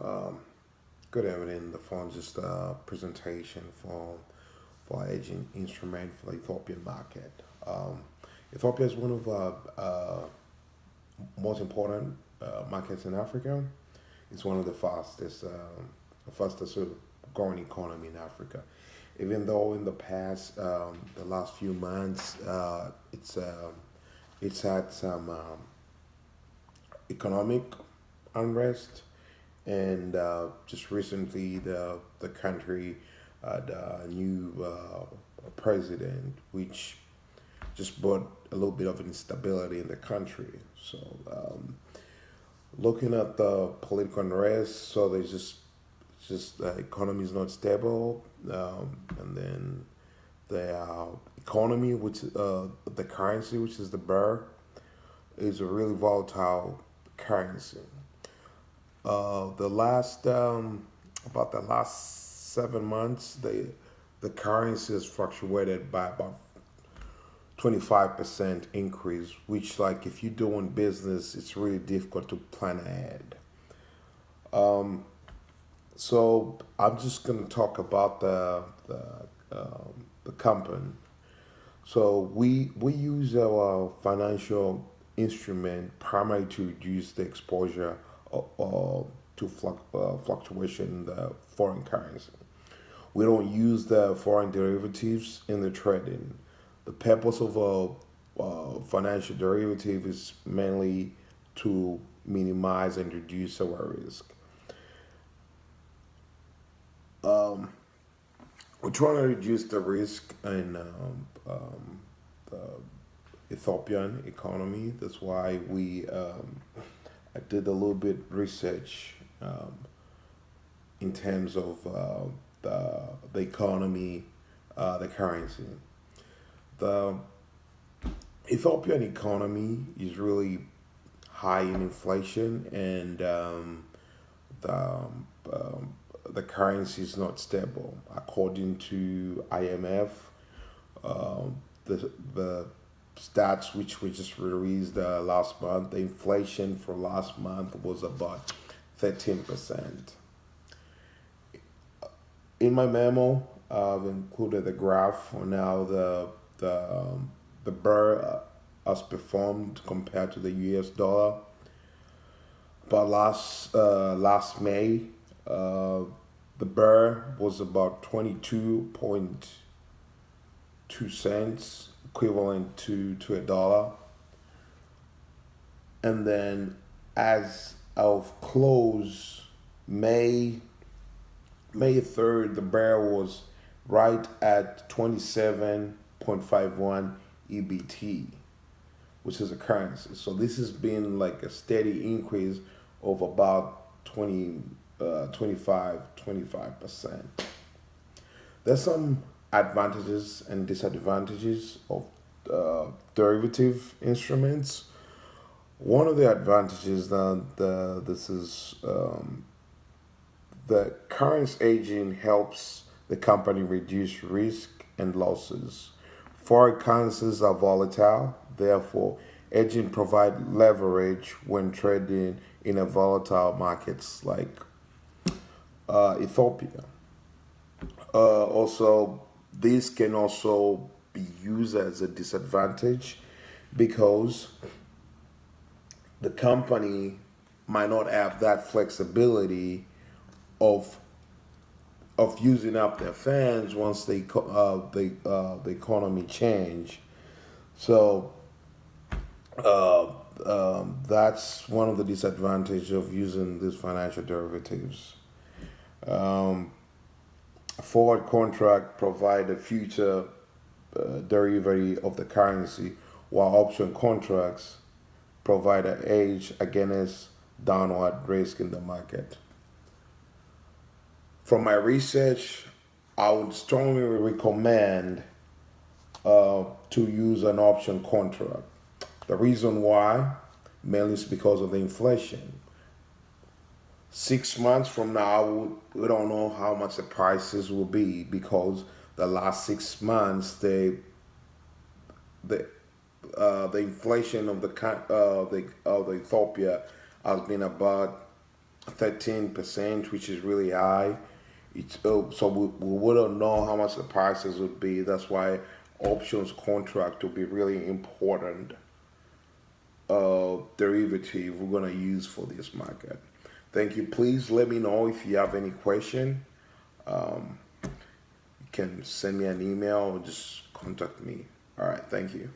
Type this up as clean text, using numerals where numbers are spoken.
Um, Good evening. The phone just a presentation for hedging instrument for the Ethiopian market. Ethiopia is one of the most important markets in Africa. It's one of the fastest sort of growing economy in Africa. Even though in the past, the last few months, it's had some economic unrest, and just recently the country had a new president, which just brought a little bit of instability in the country. So, looking at the political unrest, so there's just the economy is not stable, and then the economy, which the currency, which is the birr, is a really volatile currency. The last about the last 7 months, the currency has fluctuated by about 25% increase, which like if you're doing business, it's really difficult to plan ahead. So I'm just gonna talk about the company. So we use our financial instrument primarily to reduce the exposure to fluctuation in the foreign currency. We don't use the foreign derivatives in the trading. The purpose of a financial derivative is mainly to minimize and reduce our risk. Um, we're trying to reduce the risk in the Ethiopian economy. That's why I did a little bit research in terms of the economy, the currency. The Ethiopian economy is really high in inflation, and the the currency is not stable. According to IMF, the stats which we just released last month, the inflation for last month was about 13%. In my memo, I've included a graph on how the birr has performed compared to the US dollar. But last May, uh, the birr was about 22.2 cents, equivalent to a dollar. And then as of close May May 3rd, the barrel was right at 27.51 EBT, which is a currency. So this has been like a steady increase of about 25%. There's some advantages and disadvantages of derivative instruments. One of the advantages that this is the currency aging helps the company reduce risk and losses. Foreign currencies are volatile, therefore, hedging provide leverage when trading in a volatile markets like Ethiopia. Also, this can also be used as a disadvantage because the company might not have that flexibility of using up their funds once the economy change. So that's one of the disadvantages of using these financial derivatives. Um, a forward contract provide a future derivative of the currency, while option contracts provide a hedge against downward risk in the market. From my research, I would strongly recommend to use an option contract. The reason why, mainly is because of the inflation. 6 months from now, we don't know how much the prices will be because the last 6 months, the the inflation of the Ethiopia has been about 13%, which is really high. It's so we wouldn't know how much the prices would be. That's why options contract will be really important derivative we're gonna use for this market. Thank you. Please let me know if you have any question. You can send me an email or just contact me. All right. Thank you.